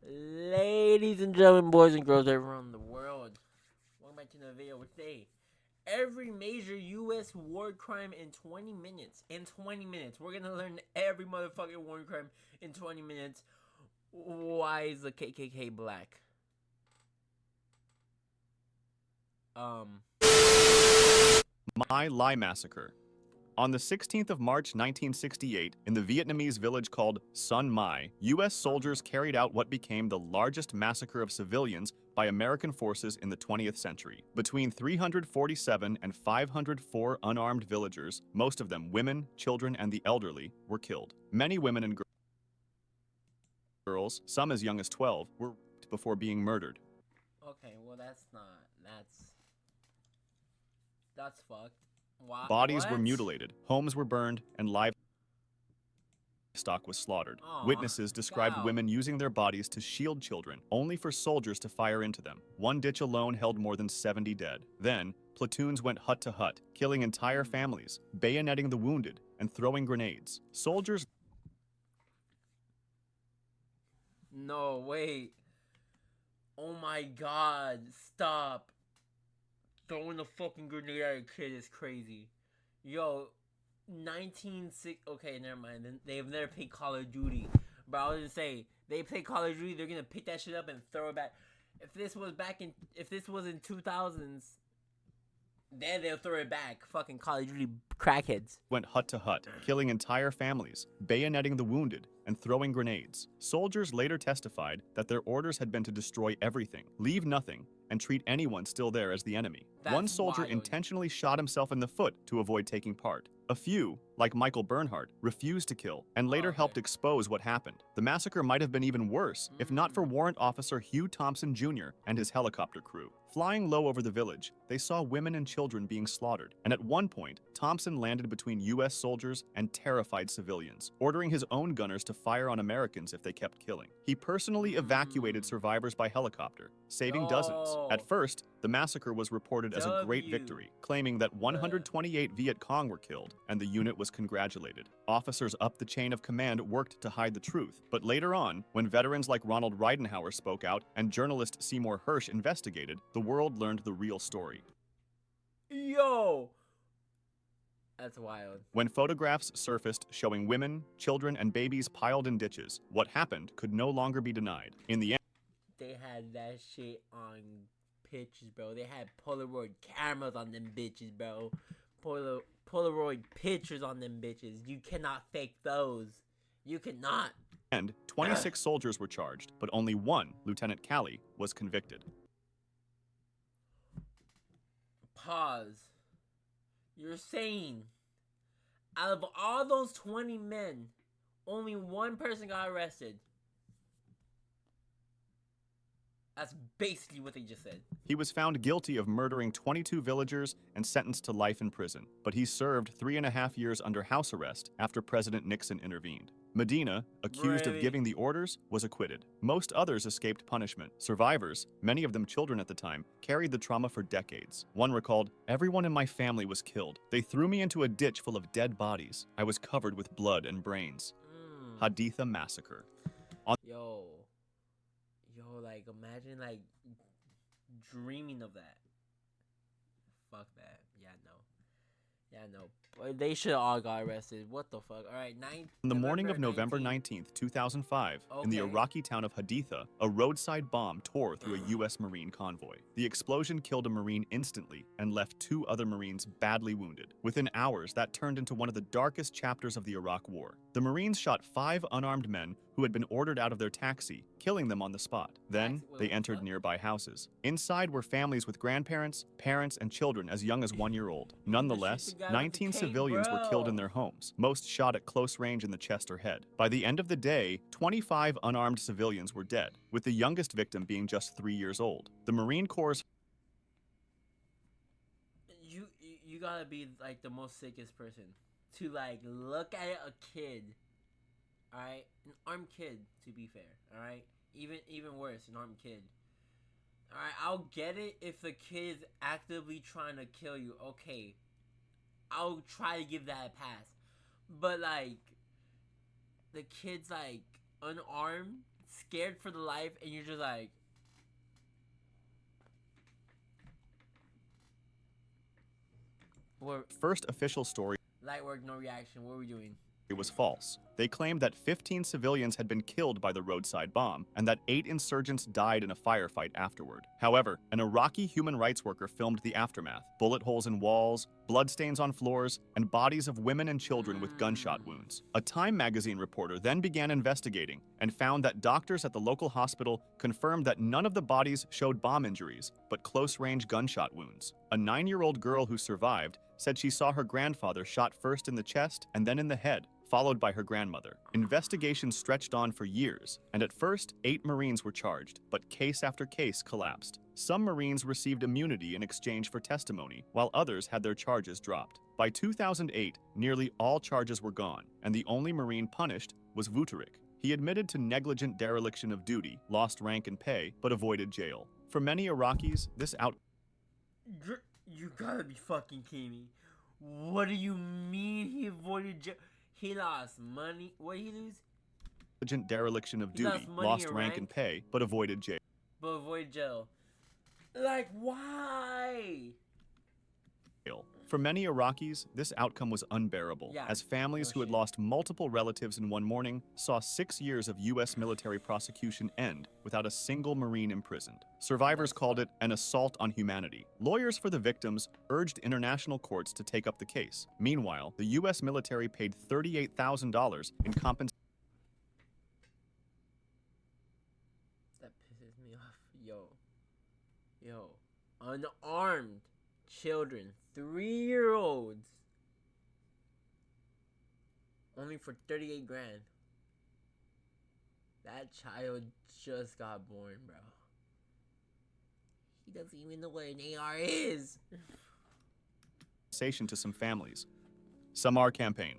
Ladies and gentlemen, boys and girls around the world, welcome back to the video today. Every major U.S. war crime in 20 minutes. In 20 minutes, we're gonna learn every motherfucking war crime in 20 minutes. Why is the KKK black? My Lai Massacre. On the 16th of March 1968, in the Vietnamese village called Sun Mai, U.S. soldiers carried out what became the largest massacre of civilians by American forces in the 20th century. Between 347 and 504 unarmed villagers, most of them women, children, and the elderly, were killed. Many women and girls, some as young as 12, were raped before being murdered. Okay, well that's fucked. Why? Bodies were What? mutilated, homes were burned, and livestock was slaughtered. Aw, Witnesses described cow. women using their bodies to shield children, only for soldiers to fire into them. One ditch alone held more than 70 dead. Then, platoons went hut to hut, killing entire families, bayoneting the wounded, and throwing grenades. Soldiers No, wait. Oh my god, stop. Throwing a fucking grenade at a kid is crazy. Yo, 1960. Okay, never mind. They've never played Call of Duty. But I was gonna say, they play Call of Duty, they're gonna pick that shit up and throw it back. If this was in 2000s, then they'll throw it back. Fucking Call of Duty crackheads. went hut to hut, killing entire families, bayoneting the wounded, and throwing grenades. Soldiers later testified that their orders had been to destroy everything, leave nothing, and treat anyone still there as the enemy. One That's soldier wild. intentionally shot himself in the foot to avoid taking part. A few, like Michael Bernhardt, refused to kill and later Okay. helped expose what happened. The massacre might have been even worse if not for Warrant Officer Hugh Thompson Jr. and his helicopter crew. Flying low over the village, they saw women and children being slaughtered, and at one point, Thompson landed between U.S. soldiers and terrified civilians, ordering his own gunners to fire on Americans if they kept killing. He personally evacuated survivors by helicopter, saving dozens. Yo. At first, the massacre was reported as a great W. victory, claiming that 128 Viet Cong were killed, and the unit was congratulated. Officers up the chain of command worked to hide the truth, but later on, when veterans like Ronald Ridenhour spoke out and journalist Seymour Hersh investigated, the world learned the real story. Yo. That's wild. When photographs surfaced showing women, children, and babies piled in ditches, what happened could no longer be denied. In the end, They had that shit on pictures, bro. They had Polaroid cameras on them bitches, bro. Polaroid pictures on them bitches. You cannot fake those. You cannot. 26 soldiers were charged, but only one, Lieutenant Calley, was convicted. Pause. You're saying out of all those 20 men, only one person got arrested. That's basically what they just said. He was found guilty of murdering 22 villagers and sentenced to life in prison, but he served 3.5 years under house arrest after President Nixon intervened. Medina, accused of Really? giving the orders, was acquitted. Most others escaped punishment. Survivors, many of them children at the time, carried the trauma for decades. One recalled, "Everyone in my family was killed. They threw me into a ditch full of dead bodies. I was covered with blood and brains." Haditha Massacre. Yo, like imagine like dreaming of that. Fuck that. Yeah, no. But they should all got arrested. What the fuck? All right, On the morning of November 19th. 19th, 2005, in the Okay. Iraqi town of Haditha, a roadside bomb tore through a U.S. Marine convoy. The explosion killed a Marine instantly and left 2 other Marines badly wounded. Within hours, that turned into one of the darkest chapters of the Iraq War. The Marines shot 5 unarmed men who had been ordered out of their taxi, killing them on the spot. Then, Taxi? Wait, they what the entered fuck? nearby houses. Inside were families with grandparents, parents, and children as young as 1 year old. Nonetheless, the guy with the 19 cape, civilians were killed in bro. their homes, most shot at close range in the chest or head. By the end of the day, 25 unarmed civilians were dead, with the youngest victim being just 3 years old. The Marine Corps' You gotta be like the most sickest person to like look at a kid. All right, an armed kid. To be fair, all right, even worse, an armed kid. All right, I'll get it if the kid is actively trying to kill you. Okay, I'll try to give that a pass. But like the kid's like unarmed, scared for the life, and you're just like, what? First official story Light work, no reaction. What are we doing? was false. They claimed that 15 civilians had been killed by the roadside bomb and that 8 insurgents died in a firefight afterward. However, an Iraqi human rights worker filmed the aftermath: bullet holes in walls, bloodstains on floors, and bodies of women and children with gunshot wounds. A Time magazine reporter then began investigating and found that doctors at the local hospital confirmed that none of the bodies showed bomb injuries, but close-range gunshot wounds. A 9-year-old girl who survived said she saw her grandfather shot first in the chest and then in the head, followed by her grandmother. Investigations stretched on for years, and at first, 8 Marines were charged, but case after case collapsed. Some Marines received immunity in exchange for testimony, while others had their charges dropped. By 2008, nearly all charges were gone, and the only Marine punished was Vuceric. He admitted to negligent dereliction of duty, lost rank and pay, but avoided jail. For many Iraqis, this You gotta be fucking kidding me. What do you mean he avoided jail? He lost money. What did he lose? dereliction of duty, money lost and rank and pay, but avoided jail. But avoid jail. Like, why? For many Iraqis, this outcome was unbearable, as families who had lost multiple relatives in one morning saw 6 years of U.S. military prosecution end without a single Marine imprisoned. Survivors called it an assault on humanity. Lawyers for the victims urged international courts to take up the case. Meanwhile, the U.S. military paid $38,000 in compensation. That pisses me off. Yo. Unarmed children, 3-year-olds, only for 38 grand. That child just got born, bro. He doesn't even know what an AR is. To some families. Samar campaign.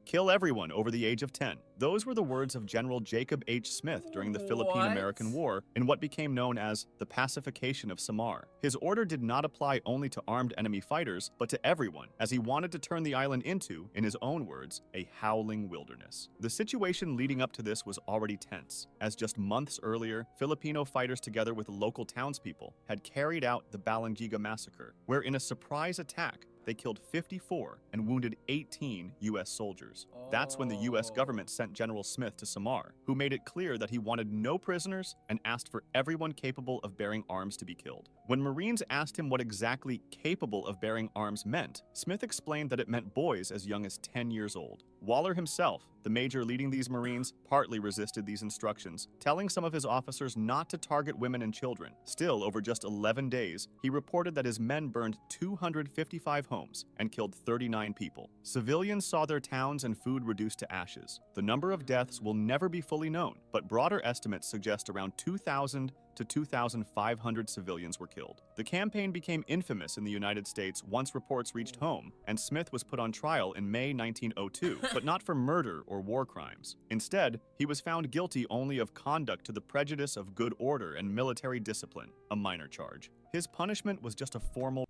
Kill everyone over the age of 10. Those were the words of General Jacob H. Smith during the Philippine-American War in what became known as the Pacification of Samar. His order did not apply only to armed enemy fighters, but to everyone, as he wanted to turn the island into, in his own words, a howling wilderness. The situation leading up to this was already tense, as just months earlier, Filipino fighters together with local townspeople had carried out the Balangiga massacre, where in a surprise attack, they killed 54 and wounded 18 U.S. soldiers. That's when the U.S. government sent General Smith to Samar, who made it clear that he wanted no prisoners and asked for everyone capable of bearing arms to be killed. When Marines asked him what exactly capable of bearing arms meant, Smith explained that it meant boys as young as 10 years old. Waller himself, the major leading these Marines, partly resisted these instructions, telling some of his officers not to target women and children. Still, over just 11 days, he reported that his men burned 255 homes and killed 39 people. Civilians saw their towns and food reduced to ashes. The number of deaths will never be fully known, but broader estimates suggest around 2,000 to 2,500 civilians were killed. The campaign became infamous in the United States once reports reached home, and Smith was put on trial in May 1902, but not for murder or war crimes. Instead, he was found guilty only of conduct to the prejudice of good order and military discipline, a minor charge. His punishment was just a formal.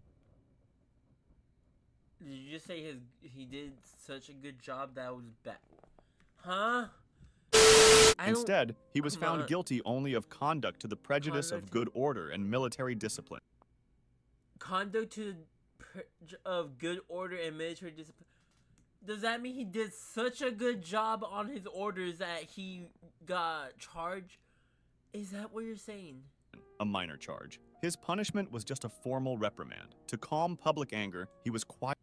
Did you just say he did such a good job that was bad? Huh? Instead, he was found guilty only of conduct to the prejudice of good order and military discipline. Conduct of good order and military discipline? Does that mean he did such a good job on his orders that he got charged? Is that what you're saying? A minor charge. His punishment was just a formal reprimand. To calm public anger, he was quietly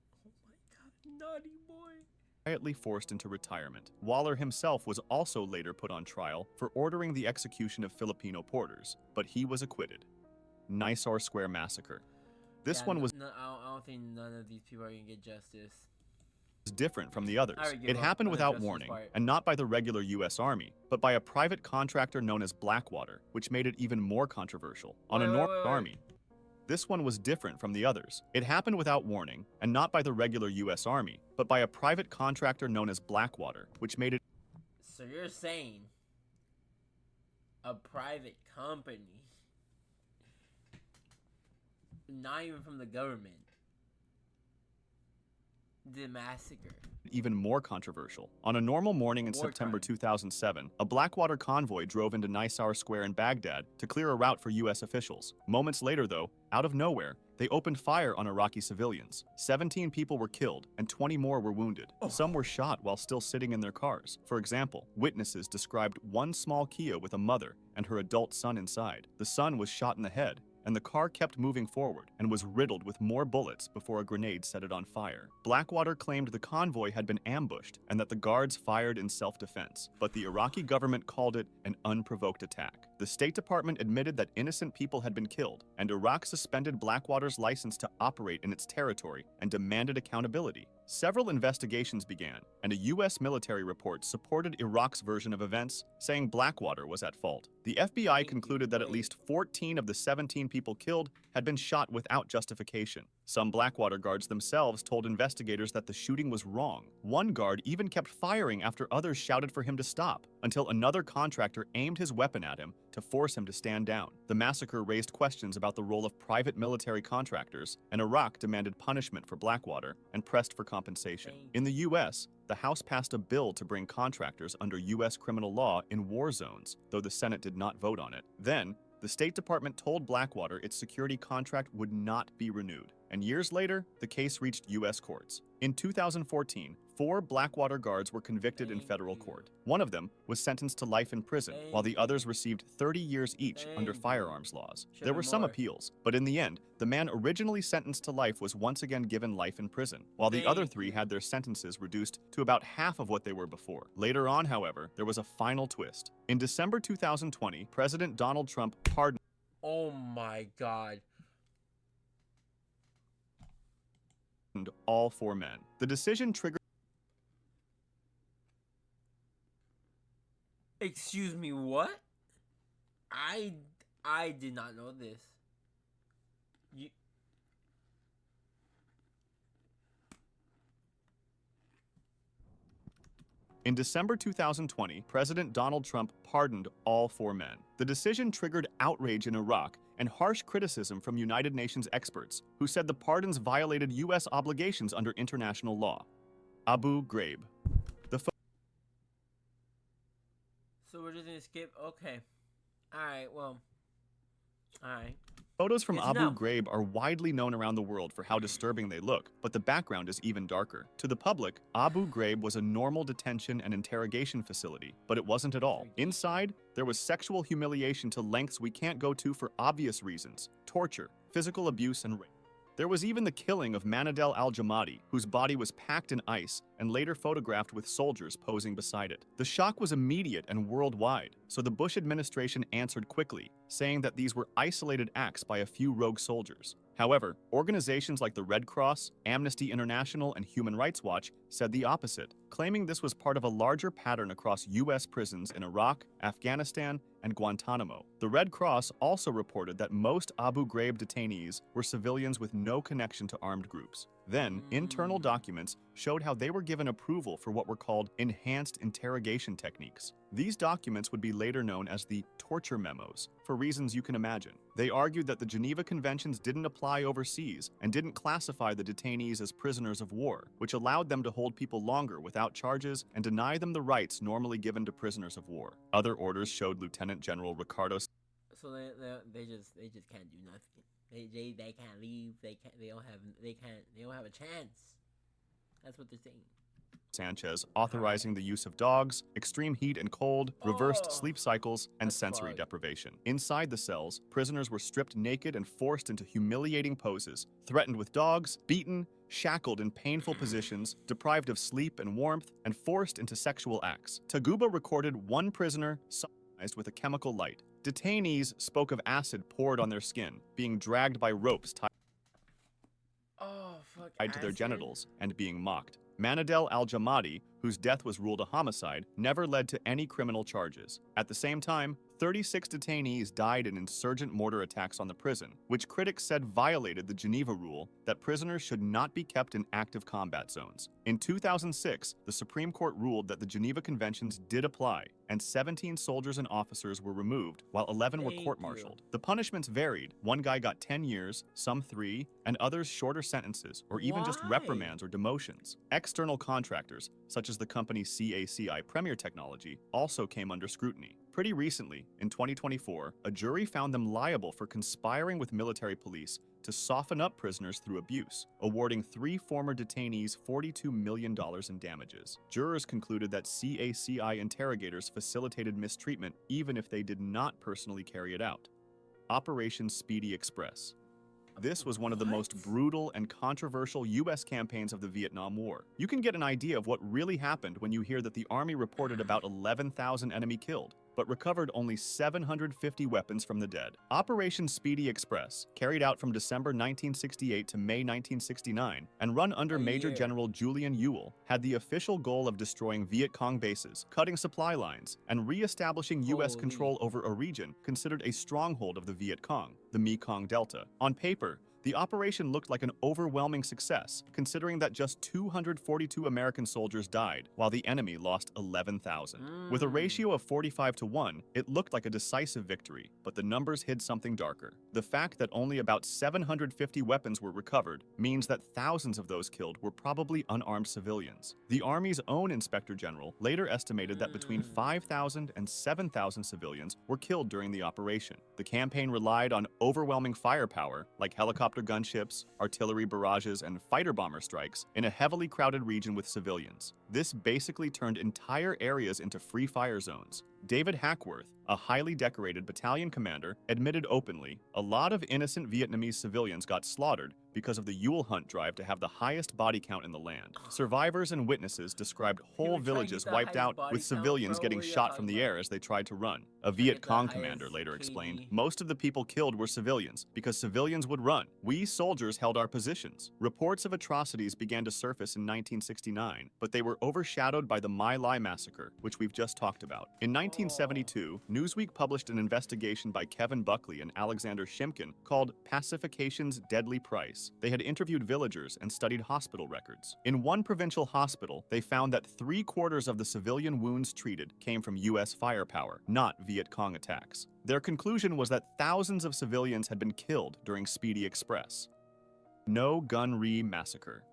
forced into retirement. Waller himself was also later put on trial for ordering the execution of Filipino porters, but he was acquitted. Nisor Square Massacre. This one was I don't think none of these people are gonna get justice. Different from the others. It happened without warning, and not by the regular U.S. Army, but by a private contractor known as Blackwater, which made it even more controversial. On a Northern Army. This one was different from the others. It happened without warning, and not by the regular U.S. Army, but by a private contractor known as Blackwater, which made it. So you're saying a private company, not even from the government, The massacre. Even more controversial. On a normal morning in September 2007, a Blackwater convoy drove into Nisaur Square in Baghdad to clear a route for U.S. officials. Moments later, though, out of nowhere, they opened fire on Iraqi civilians. 17 people were killed and 20 more were wounded. Some were shot while still sitting in their cars. For example, witnesses described one small Kia with a mother and her adult son inside. The son was shot in the head, and the car kept moving forward and was riddled with more bullets before a grenade set it on fire. Blackwater claimed the convoy had been ambushed and that the guards fired in self-defense, but the Iraqi government called it an unprovoked attack. The State Department admitted that innocent people had been killed, and Iraq suspended Blackwater's license to operate in its territory and demanded accountability. Several investigations began, and a U.S. military report supported Iraq's version of events, saying Blackwater was at fault. The FBI concluded that at least 14 of the 17 people killed had been shot without justification. Some Blackwater guards themselves told investigators that the shooting was wrong. One guard even kept firing after others shouted for him to stop, until another contractor aimed his weapon at him to force him to stand down. The massacre raised questions about the role of private military contractors, and Iraq demanded punishment for Blackwater and pressed for compensation. In the U.S., the House passed a bill to bring contractors under U.S. criminal law in war zones, though the Senate did not vote on it. Then, the State Department told Blackwater its security contract would not be renewed, and years later, the case reached U.S. courts. In 2014, 4 Blackwater guards were convicted in federal court. One of them was sentenced to life in prison, while the others received 30 years each under firearms laws. There were some appeals, but in the end, the man originally sentenced to life was once again given life in prison, while the other 3 had their sentences reduced to about half of what they were before. Later on, however, there was a final twist. In December 2020, President Donald Trump pardoned Oh my god. all 4 men. The decision triggered Excuse me, what? I did not know this. In December 2020, President Donald Trump pardoned all 4 men. The decision triggered outrage in Iraq and harsh criticism from United Nations experts, who said the pardons violated U.S. obligations under international law. Abu Ghraib. So we're just gonna skip? Okay. Alright, well. Alright. Photos from Abu Ghraib are widely known around the world for how disturbing they look, but the background is even darker. To the public, Abu Ghraib was a normal detention and interrogation facility, but it wasn't at all. Inside, there was sexual humiliation to lengths we can't go to for obvious reasons: torture, physical abuse, and rape. There was even the killing of Manadel al-Jamadi, whose body was packed in ice and later photographed with soldiers posing beside it. The shock was immediate and worldwide, so the Bush administration answered quickly, saying that these were isolated acts by a few rogue soldiers. However, organizations like the Red Cross, Amnesty International, and Human Rights Watch said the opposite, claiming this was part of a larger pattern across U.S. prisons in Iraq, Afghanistan, and Guantanamo. The Red Cross also reported that most Abu Ghraib detainees were civilians with no connection to armed groups. Then, internal documents showed how they were given approval for what were called enhanced interrogation techniques. These documents would be later known as the torture memos, for reasons you can imagine. They argued that the Geneva Conventions didn't apply overseas and didn't classify the detainees as prisoners of war, which allowed them to hold people longer without charges and deny them the rights normally given to prisoners of war. Other orders showed Lieutenant General Ricardo. So they just can't do nothing. They can't leave. They don't have a chance. That's what they're saying. Sanchez authorizing the use of dogs, extreme heat and cold, reversed sleep cycles, and sensory deprivation. Inside the cells, prisoners were stripped naked and forced into humiliating poses, threatened with dogs, beaten, shackled in painful positions, deprived of sleep and warmth, and forced into sexual acts. Taguba recorded one prisoner sodomized with a chemical light. Detainees spoke of acid poured on their skin, being dragged by ropes tied to their genitals, and being mocked. Manadel al-Jamadi, whose death was ruled a homicide, never led to any criminal charges. At the same time, 36 detainees died in insurgent mortar attacks on the prison, which critics said violated the Geneva Rule that prisoners should not be kept in active combat zones. In 2006, the Supreme Court ruled that the Geneva Conventions did apply, and 17 soldiers and officers were removed, while 11 were court-martialed. The punishments varied. One guy got 10 years, some 3, and others shorter sentences, or even just reprimands or demotions. External contractors, such as the company CACI Premier Technology, also came under scrutiny. Pretty recently, in 2024, a jury found them liable for conspiring with military police to soften up prisoners through abuse, awarding 3 former detainees $42 million in damages. Jurors concluded that CACI interrogators facilitated mistreatment even if they did not personally carry it out. Operation Speedy Express. This was one of the most brutal and controversial U.S. campaigns of the Vietnam War. You can get an idea of what really happened when you hear that the Army reported about 11,000 enemy killed, but recovered only 750 weapons from the dead. Operation Speedy Express, carried out from December 1968 to May 1969, and run under Major General Julian Ewell, had the official goal of destroying Viet Cong bases, cutting supply lines, and re-establishing U.S. control over a region considered a stronghold of the Viet Cong, the Mekong Delta. On paper, the operation looked like an overwhelming success, considering that just 242 American soldiers died, while the enemy lost 11,000. With a ratio of 45-1, it looked like a decisive victory, but the numbers hid something darker. The fact that only about 750 weapons were recovered means that thousands of those killed were probably unarmed civilians. The Army's own Inspector General later estimated that between 5,000 and 7,000 civilians were killed during the operation. The campaign relied on overwhelming firepower, like helicopter gunships, artillery barrages, and fighter bomber strikes in a heavily crowded region with civilians. This basically turned entire areas into free fire zones. David Hackworth, a highly decorated battalion commander, admitted openly, "A lot of innocent Vietnamese civilians got slaughtered because of the Yule Hunt drive to have the highest body count in the land." Survivors and witnesses described whole villages wiped out, with civilians getting shot from the air as they tried to run. A Viet Cong commander later explained, "Most of the people killed were civilians, because civilians would run. We soldiers held our positions." Reports of atrocities began to surface in 1969, but they were overshadowed by the My Lai massacre, which we've just talked about. In 1972, Newsweek published an investigation by Kevin Buckley and Alexander Shimkin called Pacification's Deadly Price. They had interviewed villagers and studied hospital records. In one provincial hospital, they found that 3/4 of the civilian wounds treated came from U.S. firepower, not Viet Cong attacks. Their conclusion was that thousands of civilians had been killed during Speedy Express. No Gun Ri Massacre.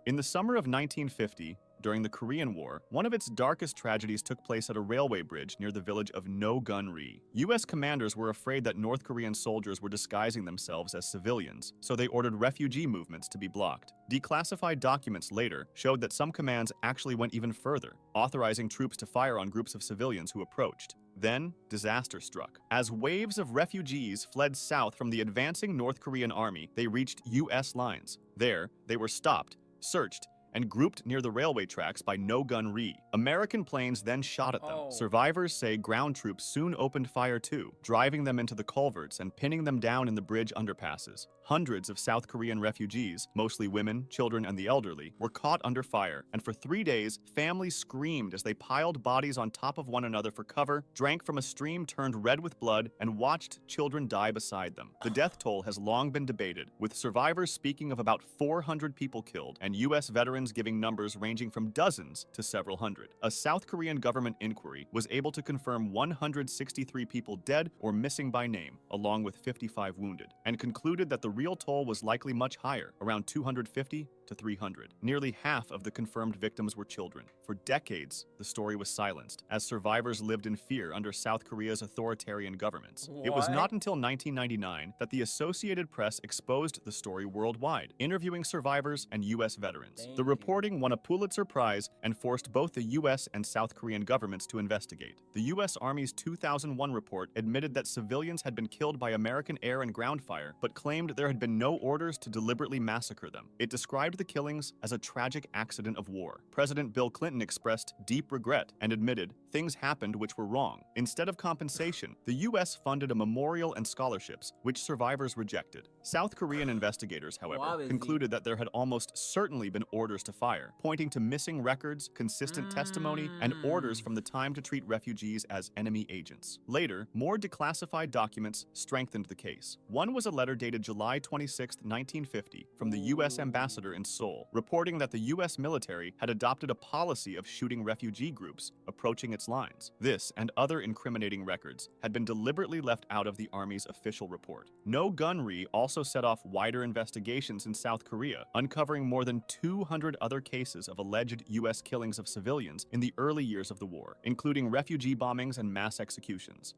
In the summer of 1950, during the Korean War, one of its darkest tragedies took place at a railway bridge near the village of No Gun Ri. U.S. commanders were afraid that North Korean soldiers were disguising themselves as civilians, so they ordered refugee movements to be blocked. Declassified documents later showed that some commands actually went even further, authorizing troops to fire on groups of civilians who approached. Then, disaster struck. As waves of refugees fled south from the advancing North Korean army, they reached U.S. lines. There, they were stopped, searched, and grouped near the railway tracks by No Gun Ri. American planes then shot at them. Survivors say ground troops soon opened fire too, driving them into the culverts and pinning them down in the bridge underpasses. Hundreds of South Korean refugees, mostly women, children, and the elderly, were caught under fire, and for 3 days, families screamed as they piled bodies on top of one another for cover, drank from a stream turned red with blood, and watched children die beside them. The death toll has long been debated, with survivors speaking of about 400 people killed, and U.S. veterans giving numbers ranging from dozens to several hundred. A South Korean government inquiry was able to confirm 163 people dead or missing by name, along with 55 wounded, and concluded that the real toll was likely much higher, around 250 to 300. Nearly half of the confirmed victims were children. For decades, the story was silenced, as survivors lived in fear under South Korea's authoritarian governments. It was not until 1999 that the Associated Press exposed the story worldwide, interviewing survivors and U.S. veterans. The reporting won a Pulitzer Prize and forced both the U.S. and South Korean governments to investigate. The U.S. Army's 2001 report admitted that civilians had been killed by American air and ground fire, but claimed there had been no orders to deliberately massacre them. It described the killings as a tragic accident of war. President Bill Clinton expressed deep regret and admitted things happened which were wrong. Instead of compensation, the U.S. funded a memorial and scholarships, which survivors rejected. South Korean investigators, however, Obviously. concluded that there had almost certainly been orders to fire, pointing to missing records, consistent testimony, and orders from the time to treat refugees as enemy agents. Later, more declassified documents strengthened the case. One was a letter dated July 26, 1950, from the U.S. ambassador in Seoul, reporting that the U.S. military had adopted a policy of shooting refugee groups approaching its lines. This and other incriminating records had been deliberately left out of the Army's official report. No Gunri also set off wider investigations in South Korea, uncovering more than 200 other cases of alleged U.S. killings of civilians in the early years of the war, including refugee bombings and mass executions.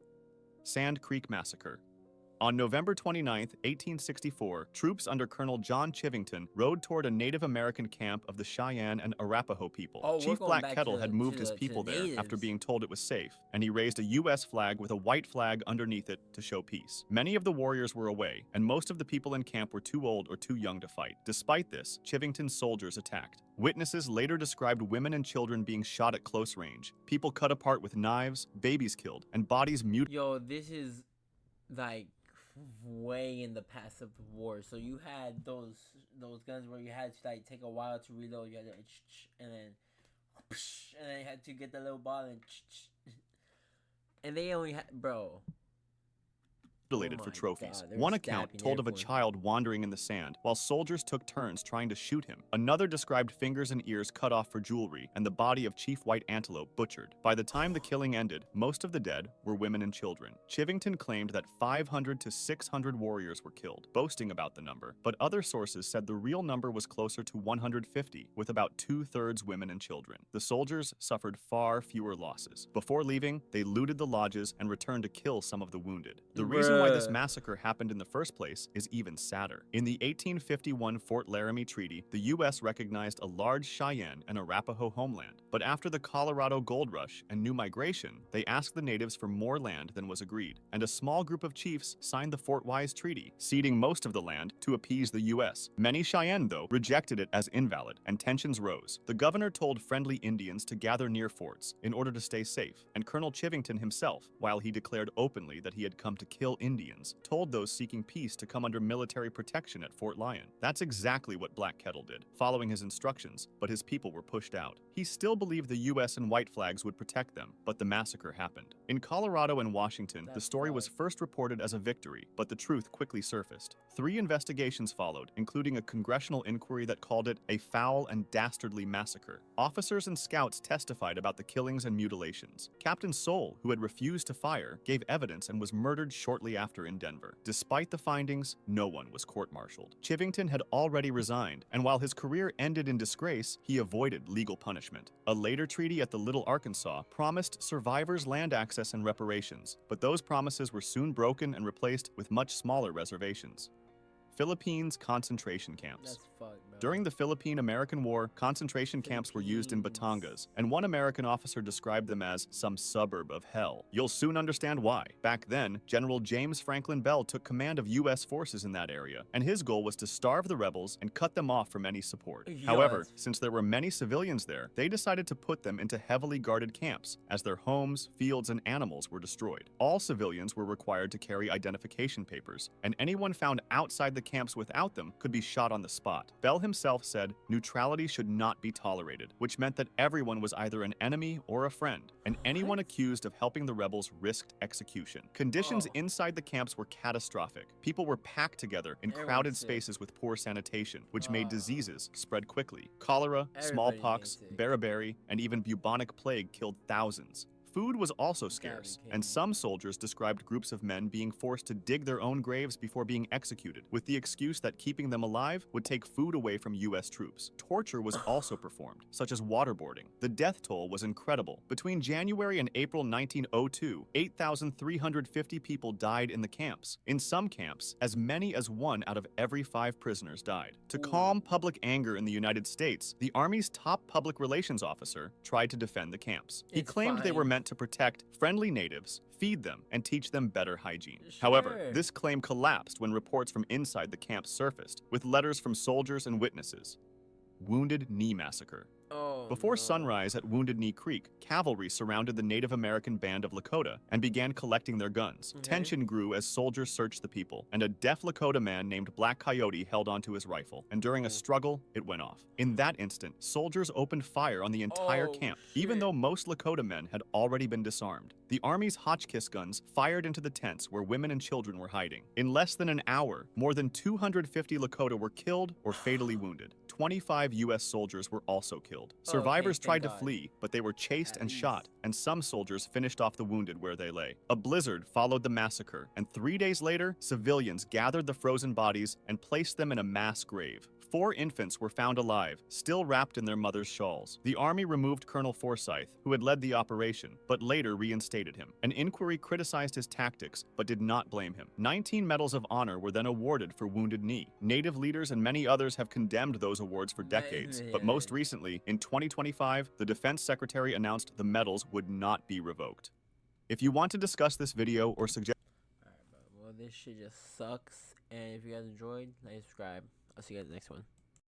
Sand Creek Massacre. On November 29, 1864, troops under Colonel John Chivington rode toward a Native American camp of the Cheyenne and Arapaho people. Oh, Chief Black Kettle had moved his people there after being told it was safe, and he raised a U.S. flag with a white flag underneath it to show peace. Many of the warriors were away, and most of the people in camp were too old or too young to fight. Despite this, Chivington's soldiers attacked. Witnesses later described women and children being shot at close range, people cut apart with knives, babies killed, and bodies mutilated. Yo, this is like way in the past of the war. So you had those guns where you had to like take a while to reload. You had to and then you had to get the little ball and they only had For trophies. One account told of a child wandering in the sand while soldiers took turns trying to shoot him. Another described fingers and ears cut off for jewelry and the body of Chief White Antelope butchered. By the time the killing ended, most of the dead were women and children. Chivington claimed that 500 to 600 warriors were killed, boasting about the number, but other sources said the real number was closer to 150, with about 2/3 women and children. The soldiers suffered far fewer losses. Before leaving, they looted the lodges and returned to kill some of the wounded. The reason why this massacre happened in the first place is even sadder. In the 1851 Fort Laramie Treaty, the U.S. recognized a large Cheyenne and Arapaho homeland. But after the Colorado Gold Rush and new migration, they asked the natives for more land than was agreed, and a small group of chiefs signed the Fort Wise Treaty, ceding most of the land to appease the U.S. Many Cheyenne, though, rejected it as invalid, and tensions rose. The governor told friendly Indians to gather near forts in order to stay safe, and Colonel Chivington himself, while he declared openly that he had come to kill Indians, told those seeking peace to come under military protection at Fort Lyon. That's exactly what Black Kettle did, following his instructions, but his people were pushed out. He still believed the U.S. and white flags would protect them, but the massacre happened. In Colorado and Washington, the story was first reported as a victory, but the truth quickly surfaced. 3 investigations followed, including a congressional inquiry that called it a foul and dastardly massacre. Officers and scouts testified about the killings and mutilations. Captain Soule, who had refused to fire, gave evidence and was murdered shortly after in Denver. Despite the findings, no one was court-martialed. Chivington had already resigned, and while his career ended in disgrace, he avoided legal punishment. A later treaty at the Little Arkansas promised survivors land access and reparations, but those promises were soon broken and replaced with much smaller reservations. Philippines concentration camps. That's fucked, bro. During the Philippine-American War, concentration camps were used in Batangas, and one American officer described them as some suburb of hell. You'll soon understand why. Back then, General James Franklin Bell took command of U.S. forces in that area, and his goal was to starve the rebels and cut them off from any support. However, since there were many civilians there, they decided to put them into heavily guarded camps, as their homes, fields, and animals were destroyed. All civilians were required to carry identification papers, and anyone found outside the camps without them could be shot on the spot. Bell himself said neutrality should not be tolerated, which meant that everyone was either an enemy or a friend, and anyone accused of helping the rebels risked execution. Conditions inside the camps were catastrophic. People were packed together in crowded spaces with poor sanitation, which made diseases spread quickly. Cholera, smallpox, beriberi, and even bubonic plague killed thousands. Food was also scarce, and some soldiers described groups of men being forced to dig their own graves before being executed, with the excuse that keeping them alive would take food away from U.S. troops. Torture was also performed, such as waterboarding. The death toll was incredible. Between January and April 1902, 8,350 people died in the camps. In some camps, as many as 1 out of every 5 prisoners died. To calm public anger in the United States, the Army's top public relations officer tried to defend the camps. He claimed they were meant to protect friendly natives, feed them, and teach them better hygiene. However, this claim collapsed when reports from inside the camp surfaced, with letters from soldiers and witnesses. Wounded Knee Massacre. Oh Before no. sunrise at Wounded Knee Creek, cavalry surrounded the Native American band of Lakota and began collecting their guns. Okay. Tension grew as soldiers searched the people, and a deaf Lakota man named Black Coyote held onto his rifle, and during a struggle, it went off. In that instant, soldiers opened fire on the entire camp, even shit. though most Lakota men had already been disarmed. The Army's Hotchkiss guns fired into the tents where women and children were hiding. In less than an hour, more than 250 Lakota were killed or fatally wounded. 25 U.S. soldiers were also killed. Survivors thank tried to God. flee, but they were chased At and least. shot, and some soldiers finished off the wounded where they lay. A blizzard followed the massacre, and 3 days later, civilians gathered the frozen bodies and placed them in a mass grave. 4 infants were found alive, still wrapped in their mother's shawls. The Army removed Colonel Forsyth, who had led the operation, but later reinstated him. An inquiry criticized his tactics, but did not blame him. 19 Medals of Honor were then awarded for Wounded Knee. Native leaders and many others have condemned those awards for decades, but most recently, in 2025, the Defense Secretary announced the medals would not be revoked. If you want to discuss this video or suggest Alright, bro. Well, this shit just sucks. And if you guys enjoyed, like, subscribe. I'll see you guys in the next one.